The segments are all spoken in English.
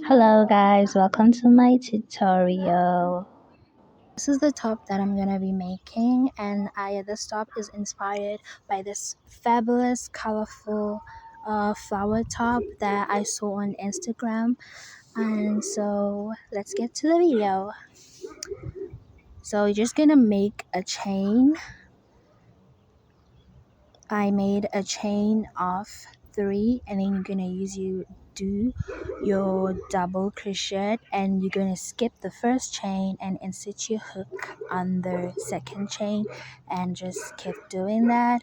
Hello guys, welcome to my tutorial. This is the top that I'm gonna be making, and this top is inspired by this fabulous colorful flower top that I saw on Instagram. And so let's get to the video. So you're just gonna make a chain. I made a chain of 3, and then you're gonna do your double crochet, and you're gonna skip the first chain and insert your hook on the second chain, and just keep doing that.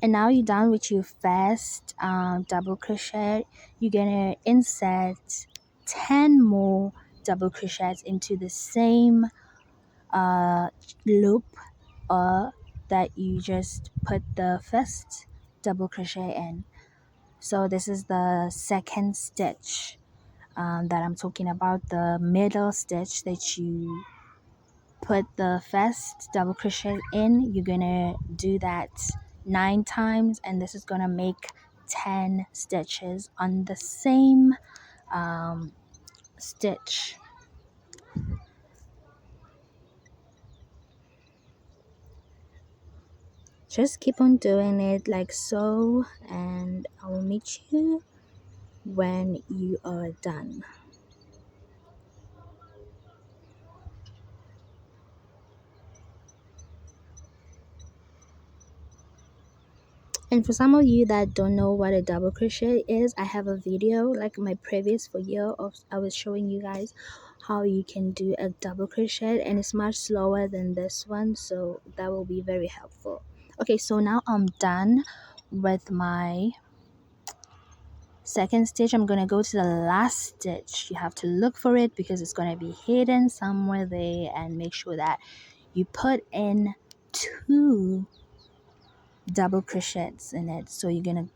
And now you're done with your first double crochet. You're gonna insert 10 more double crochets into the same loop that you just put the first double crochet in. So this is the second stitch that I'm talking about, the middle stitch that you put the first double crochet in. You're gonna do that 9 times, and this is gonna make 10 stitches on the same stitch. Just keep on doing it like so, and I will meet you when you are done. And for some of you that don't know what a double crochet is, I have a video like my previous video of I was showing you guys how you can do a double crochet, and it's much slower than this one, so that will be very helpful. Okay, so now I'm done with my second stitch. I'm gonna go to the last stitch. You have to look for it because it's gonna be hidden somewhere there, and make sure that you put in 2 double crochets in it. So you're gonna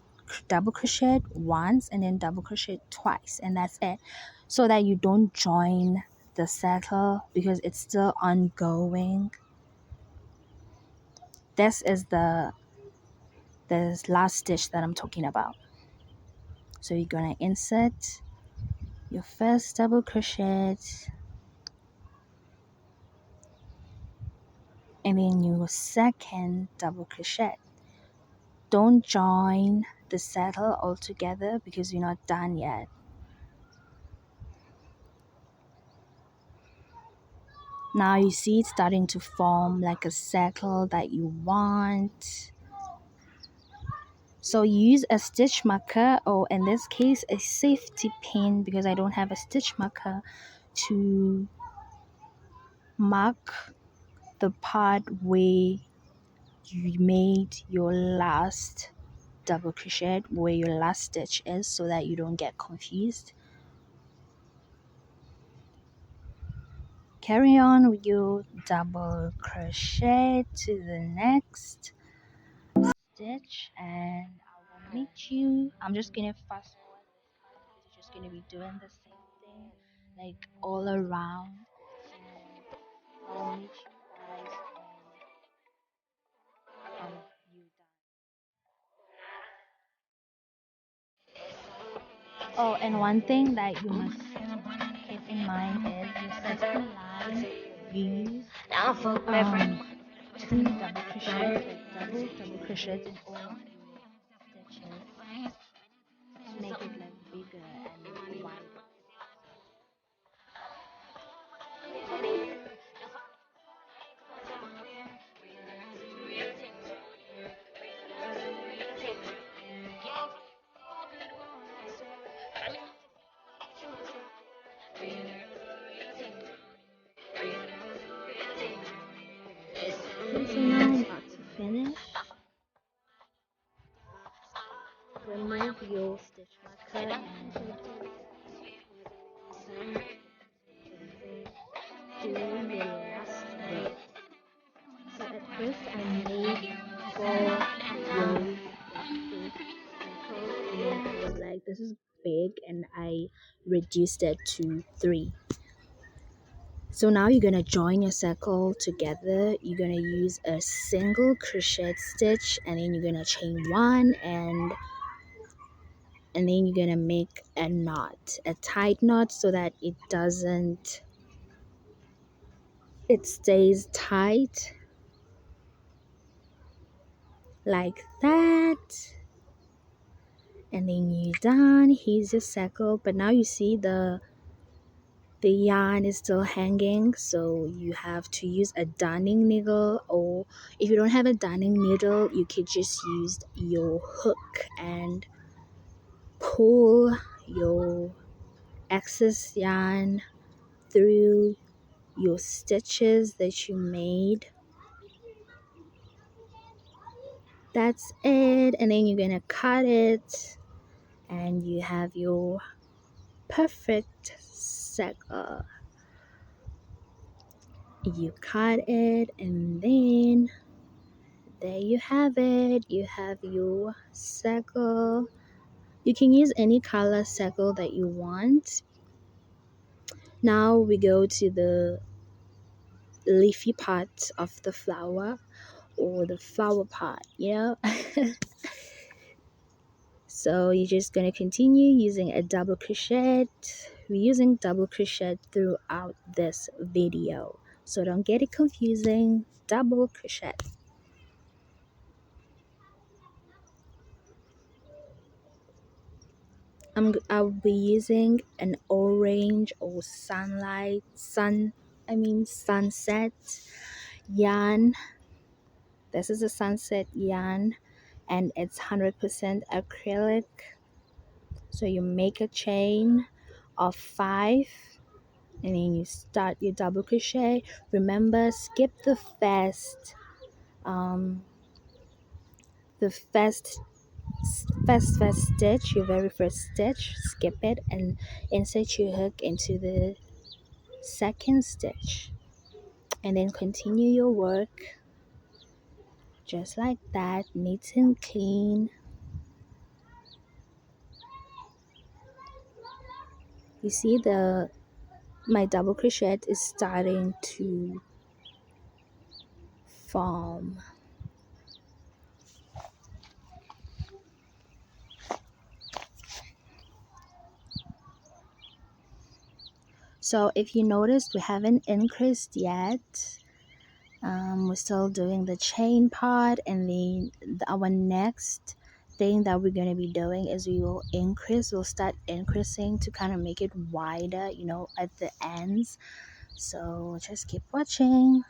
double crochet once and then double crochet twice, and that's it, so that you don't join the circle because it's still ongoing. This is the last stitch that I'm talking about. So you're gonna insert your first double crochet, and then your second double crochet. Don't join the circle all together because you're not done yet. Now you see it's starting to form like a circle that you want. So use a stitch marker, or in this case a safety pin, because I don't have a stitch marker, to mark the part where you made your last double crochet, where your last stitch is, so that you don't get confused. Carry on with your double crochet to the next stitch, and I will meet you. I'm just gonna fast forward this part because you're just gonna be doing the same thing like all around, and I'll meet you guys when you done. Oh, and one thing that you must keep in mind is your second line, use 2 double crochets, like double crochets in all of your stitches to make it like bigger and wider. Okay, so now I'm about to finish. Remove your stitch marker and do your last row. So at first I made 4 rows, like 4 circles, and then I was like, this is big, and I reduced it to 3. So now you're gonna join your circle together. You're gonna use a single crochet stitch, and then you're gonna chain 1 and and then you're gonna make a tight knot, so that it stays tight like that. And then you're done. Here's your circle, but now you see the yarn is still hanging, so you have to use a darning needle, or if you don't have a darning needle, you could just use your hook and pull your excess yarn through your stitches that you made. That's it. And then you're gonna cut it, and you have your perfect circle. You cut it, and then there you have it. You have your circle. You can use any color circle that you want. Now we go to the leafy part of the flower, or the flower part, you know. So you're just going to continue using a double crochet. We're using double crochet throughout this video, so don't get it confusing. Double crochet. I'll be using an orange or sunset yarn. This is a sunset yarn, and it's 100% acrylic. So you make a chain of 5, and then you start your double crochet. Remember, skip um the first stitch, your very first stitch. Skip it and insert your hook into the second stitch, and then continue your work just like that, neat and clean. You see, the my double crochet is starting to form. So if you noticed, we haven't increased yet. We're still doing the chain part, and then our next thing that we're going to be doing is we'll start increasing to kind of make it wider, at the ends. So just keep watching.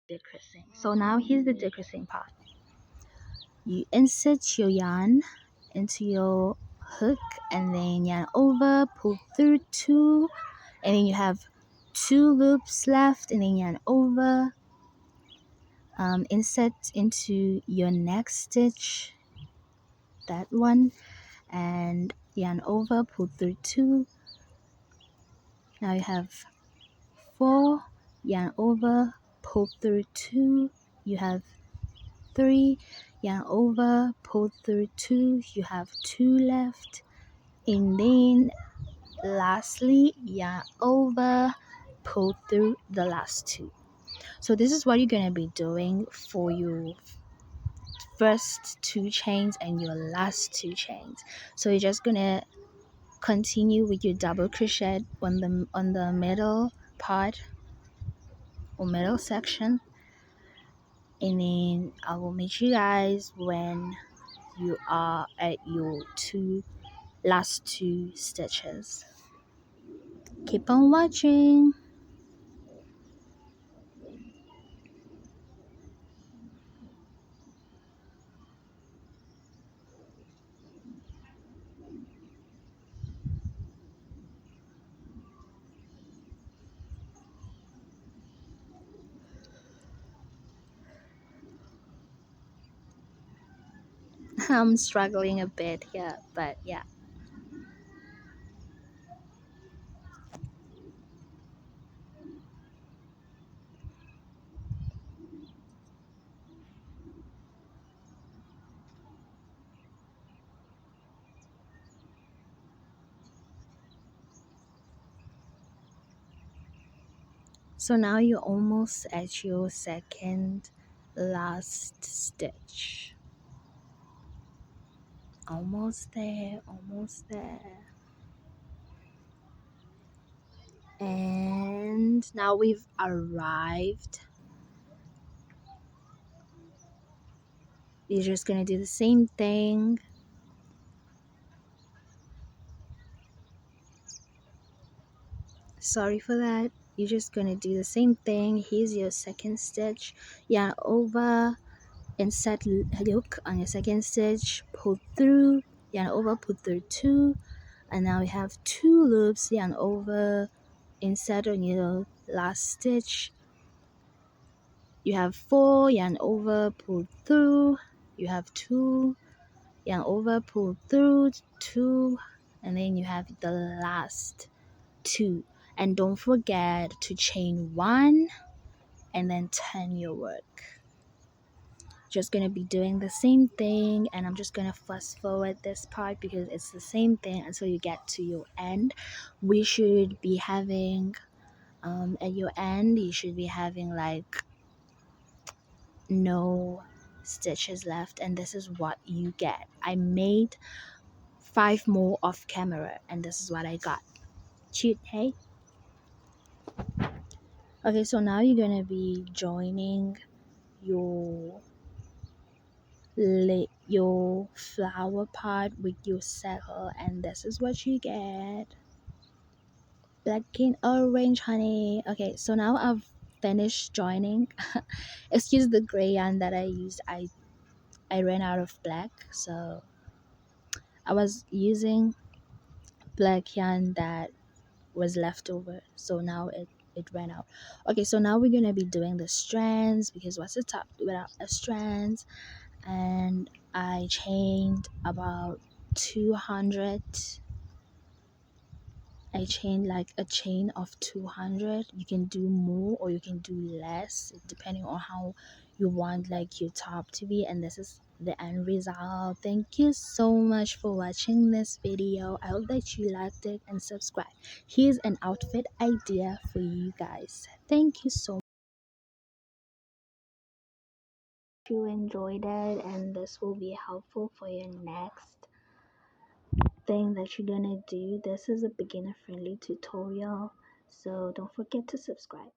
Decreasing. So now here's the decreasing part. You insert your yarn into your hook, and then yarn over, pull through 2, and then you have 2 loops left, and then yarn over, insert into your next stitch, that one, and yarn over, pull through 2. Now you have 4, yarn over, pull through 2. You have 3, yarn over, pull through 2. You have 2 left, and then lastly yarn over, pull through the last 2. So this is what you're going to be doing for your first 2 chains and your last 2 chains. So you're just going to continue with your double crochet on the middle part or middle section, and then I will meet you guys when you are at your last 2 stitches. Keep on watching. I'm struggling a bit here, but yeah. So now you're almost at your second last stitch. Almost there, almost there. And now we've arrived. You're just gonna do the same thing. Sorry for that. You're just gonna do the same thing. Here's your second stitch. Yarn over, insert hook on your second stitch, pull through, yarn over, pull through two, and now we have two loops. Yarn over, insert on your last stitch. You have four, yarn over, pull through. You have two, yarn over, pull through, two, and then you have the last two. And don't forget to chain one and then turn your work. Just gonna be doing the same thing, and I'm just gonna fast forward this part because it's the same thing until you get to your end. We should be having at your end you should be having like no stitches left, and this is what you get. I made 5 more off camera, and this is what I got. Cute, hey? Okay, so now you're gonna be joining your your flower part with your circle, and this is what you get. Black and orange, honey. Okay, so now I've finished joining. Excuse the gray yarn that I used. I ran out of black, so I was using black yarn that was left over, so now it ran out. Okay, so now we're gonna be doing the strands because what's the top without a strands? And I chained about 200. I chained like a chain of 200. You can do more or you can do less depending on how you want like your top to be, and this is the end result. Thank you so much for watching this video. I hope that you liked it and subscribe. Here's an outfit idea for you guys. Thank you so much. You enjoyed it, and this will be helpful for your next thing that you're gonna do. This is a beginner friendly tutorial, so don't forget to subscribe.